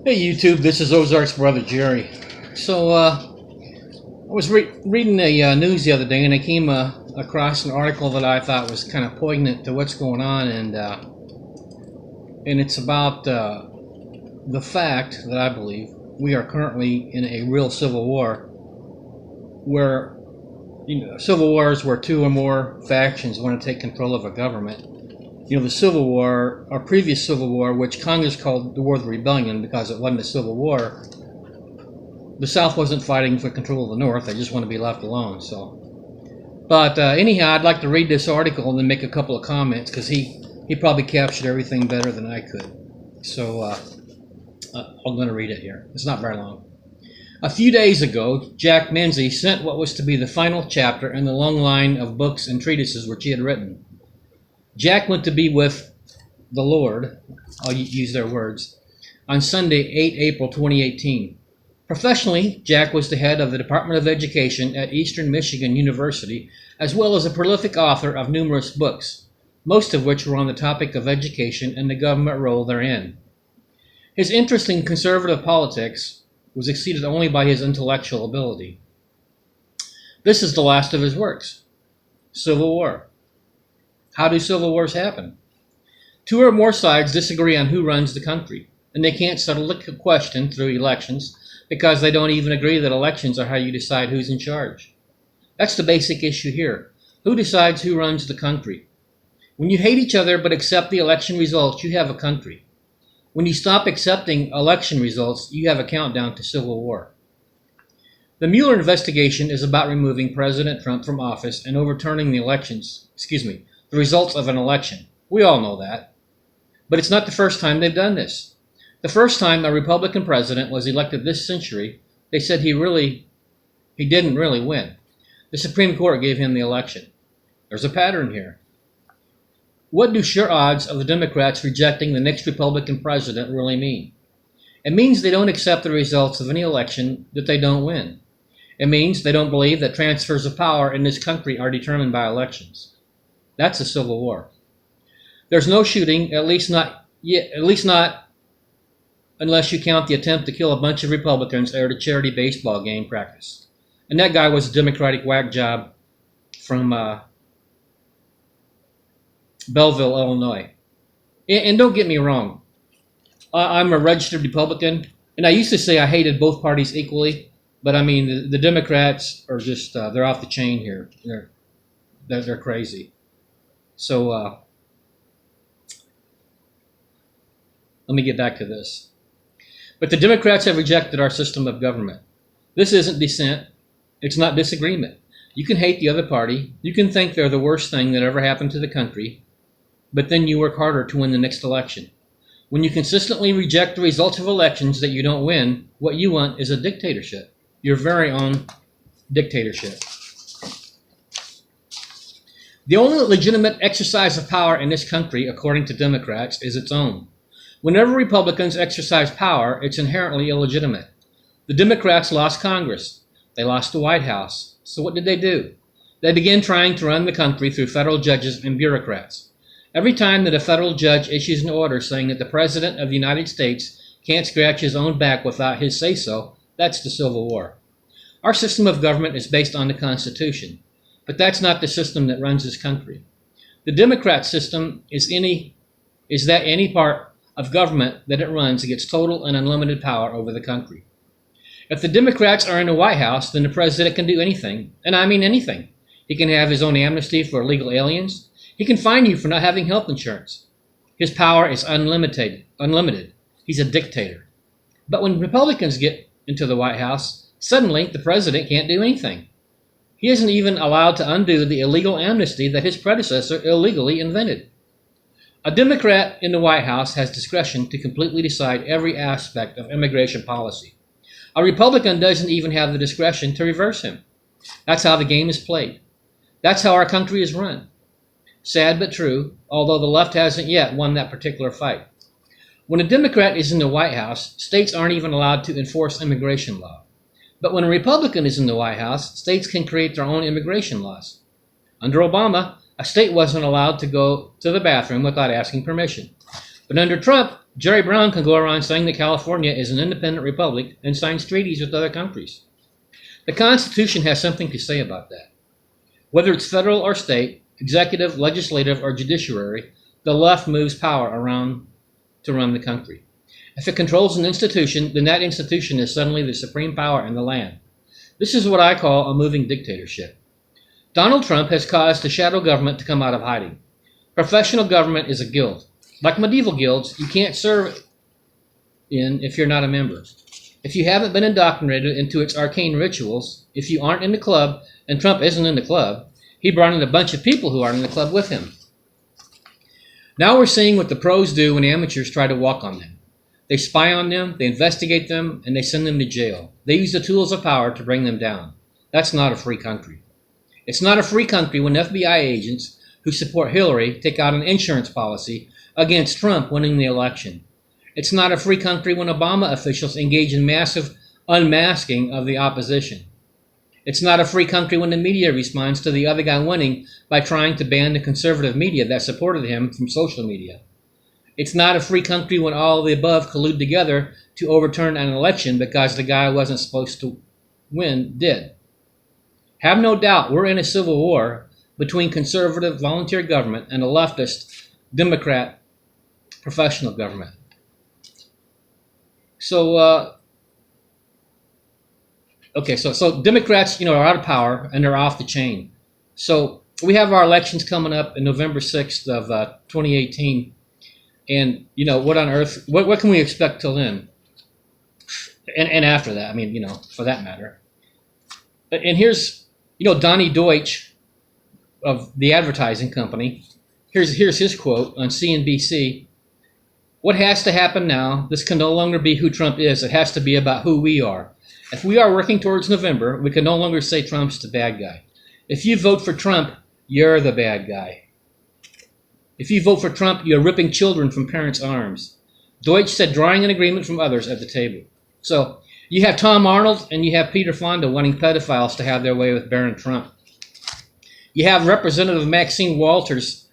Hey YouTube, this is Ozark's brother Jerry. So I was reading the news the other day, and I came across an article that I thought was kind of poignant to what's going on, and it's about the fact that I believe we are currently in a real civil war, where civil wars where two or more factions want to take control of a government. The Civil War, our previous Civil War, which Congress called the War of the Rebellion because it wasn't a civil war, the South wasn't fighting for control of the North. They just want to be left alone. But anyhow, I'd like to read this article and then make a couple of comments, because he probably captured everything better than I could. So I'm going to read it here. It's not very long. A few days ago, Jack Menzies sent what was to be the final chapter in the long line of books and treatises which he had written. Jack went to be with the Lord, I'll use their words, on Sunday, 8 April 2018. Professionally, Jack was the head of the Department of Education at Eastern Michigan University, as well as a prolific author of numerous books, most of which were on the topic of education and the government role therein. His interest in conservative politics was exceeded only by his intellectual ability. This is the last of his works, Civil War. How do civil wars happen? Two or more sides disagree on who runs the country, and they can't settle the question through elections because they don't even agree that elections are how you decide who's in charge. That's the basic issue here. Who decides who runs the country? When you hate each other but accept the election results, you have a country. When you stop accepting election results, you have a countdown to civil war. The Mueller investigation is about removing President Trump from office and overturning the results of an election. We all know that. But it's not the first time they've done this. The first time a Republican president was elected this century, they said he didn't really win. The Supreme Court gave him the election. There's a pattern here. What do sure odds of the Democrats rejecting the next Republican president really mean? It means they don't accept the results of any election that they don't win. It means they don't believe that transfers of power in this country are determined by elections. That's a civil war. There's no shooting, at least not unless you count the attempt to kill a bunch of Republicans at a charity baseball game practice. And that guy was a Democratic whack job from Belleville, Illinois. And don't get me wrong, I'm a registered Republican, and I used to say I hated both parties equally, but I mean the Democrats are just they're off the chain here. They're crazy. So let me get back to this. But the Democrats have rejected our system of government. This isn't dissent. It's not disagreement. You can hate the other party. You can think they're the worst thing that ever happened to the country, but then you work harder to win the next election. When you consistently reject the results of elections that you don't win, what you want is a dictatorship, your very own dictatorship. The only legitimate exercise of power in this country, according to Democrats, is its own. Whenever Republicans exercise power, it's inherently illegitimate. The Democrats lost Congress. They lost the White House. So what did they do? They began trying to run the country through federal judges and bureaucrats. Every time that a federal judge issues an order saying that the President of the United States can't scratch his own back without his say-so, that's the Civil War. Our system of government is based on the Constitution. But that's not the system that runs this country. The Democrat system is that any part of government that it runs gets total and unlimited power over the country. If the Democrats are in the White House, then the president can do anything, and I mean anything. He can have his own amnesty for illegal aliens. He can fine you for not having health insurance. His power is unlimited. He's a dictator. But when Republicans get into the White House, suddenly the president can't do anything. He isn't even allowed to undo the illegal amnesty that his predecessor illegally invented. A Democrat in the White House has discretion to completely decide every aspect of immigration policy. A Republican doesn't even have the discretion to reverse him. That's how the game is played. That's how our country is run. Sad but true, although the left hasn't yet won that particular fight. When a Democrat is in the White House, states aren't even allowed to enforce immigration law. But when a Republican is in the White House, states can create their own immigration laws. Under Obama, a state wasn't allowed to go to the bathroom without asking permission. But under Trump, Jerry Brown can go around saying that California is an independent republic and signs treaties with other countries. The Constitution has something to say about that. Whether it's federal or state, executive, legislative, or judiciary, the left moves power around to run the country. If it controls an institution, then that institution is suddenly the supreme power in the land. This is what I call a moving dictatorship. Donald Trump has caused the shadow government to come out of hiding. Professional government is a guild. Like medieval guilds, you can't serve in if you're not a member. If you haven't been indoctrinated into its arcane rituals, if you aren't in the club, and Trump isn't in the club, he brought in a bunch of people who aren't in the club with him. Now we're seeing what the pros do when amateurs try to walk on them. They spy on them, they investigate them, and they send them to jail. They use the tools of power to bring them down. That's not a free country. It's not a free country when FBI agents who support Hillary take out an insurance policy against Trump winning the election. It's not a free country when Obama officials engage in massive unmasking of the opposition. It's not a free country when the media responds to the other guy winning by trying to ban the conservative media that supported him from social media. It's not a free country when all of the above collude together to overturn an election because the guy wasn't supposed to win did. Have no doubt we're in a civil war between conservative volunteer government and a leftist Democrat professional government. So Democrats, are out of power and they're off the chain. So we have our elections coming up in November 6th of 2018. And, what on earth, what can we expect till then? And after that, for that matter. And here's, Donnie Deutsch of the advertising company. Here's his quote on CNBC. What has to happen now, this can no longer be who Trump is. It has to be about who we are. If we are working towards November, we can no longer say Trump's the bad guy. If you vote for Trump, you're the bad guy. If you vote for Trump, you're ripping children from parents' arms. Deutsch said, drawing an agreement from others at the table. So you have Tom Arnold and you have Peter Fonda wanting pedophiles to have their way with Barron Trump. You have Representative Maxine Walters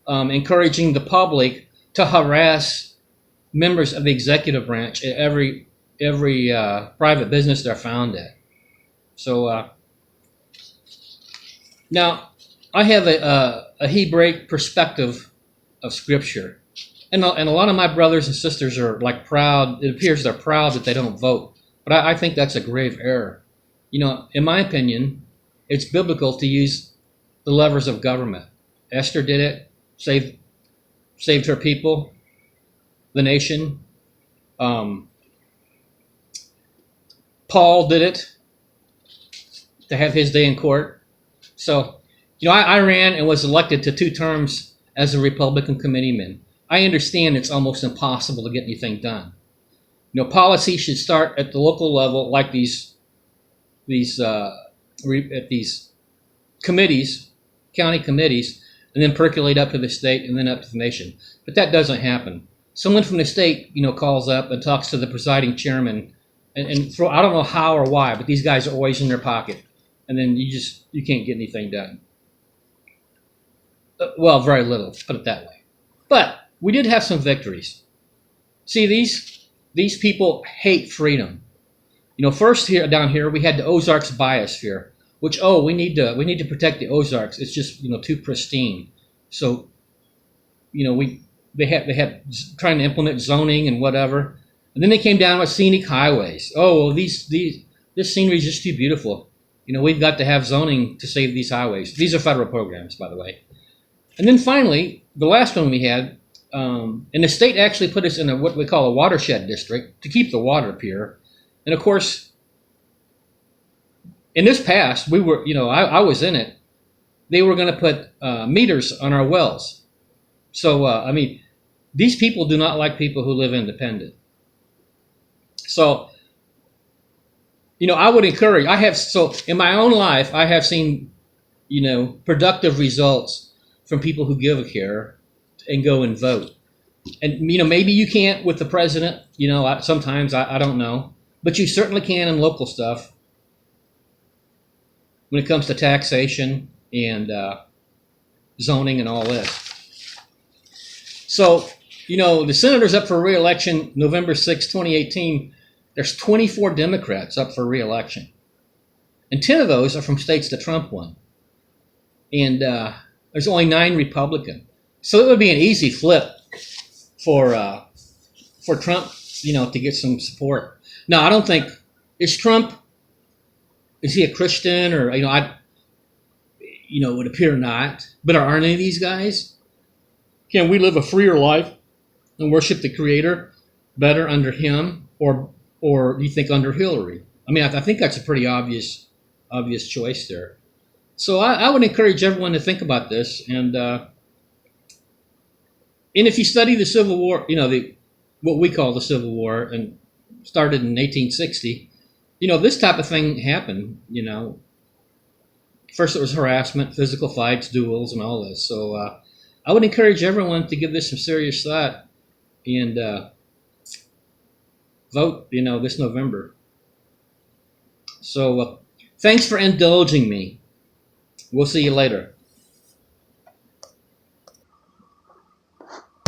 encouraging the public to harass members of the executive branch at every private business they're found at. So now I have a Hebraic perspective of Scripture, and a lot of my brothers and sisters are proud. It appears they're proud that they don't vote, but I think that's a grave error. In my opinion, it's biblical to use the levers of government. Esther did it, saved her people, the nation. Paul did it to have his day in court. So, I ran and was elected to 2 terms as a Republican committeeman. I understand it's almost impossible to get anything done. Policy should start at the local level, like these committees, county committees, and then percolate up to the state and then up to the nation. But that doesn't happen. Someone from the state, calls up and talks to the presiding chairman, and I don't know how or why, but these guys are always in their pocket, and then you can't get anything done. Well, very little, put it that way. But we did have some victories. See, these people hate freedom. First down here we had the Ozarks biosphere, which we need to protect the Ozarks. It's just too pristine. So they had trying to implement zoning and whatever, and then they came down with scenic highways. This scenery is just too beautiful. We've got to have zoning to save these highways. These are federal programs, by the way. And then finally, the last one we had, and the state actually put us in what we call a watershed district to keep the water pure. And of course, in this past, we were, I was in it. They were going to put meters on our wells. So, these people do not like people who live independent. So, I would encourage, in my own life, I have seen, productive results from people who give a care and go and vote. And, maybe you can't with the president, sometimes, I don't know. But you certainly can in local stuff when it comes to taxation and zoning and all this. So The senators up for re-election November 6, 2018, there's 24 Democrats up for re-election. And 10 of those are from states that Trump won. And there's only 9 Republican. So it would be an easy flip for Trump, to get some support. Now, I don't think, is he a Christian, or, it would appear not. But are any of these guys? Can we live a freer life and worship the Creator better under him, or do you think under Hillary? I mean, I think that's a pretty obvious choice there. So I would encourage everyone to think about this, and if you study the Civil War, what we call the Civil War, and started in 1860, this type of thing happened. First it was harassment, physical fights, duels, and all this. So I would encourage everyone to give this some serious thought and vote, this November. So thanks for indulging me. We'll see you later.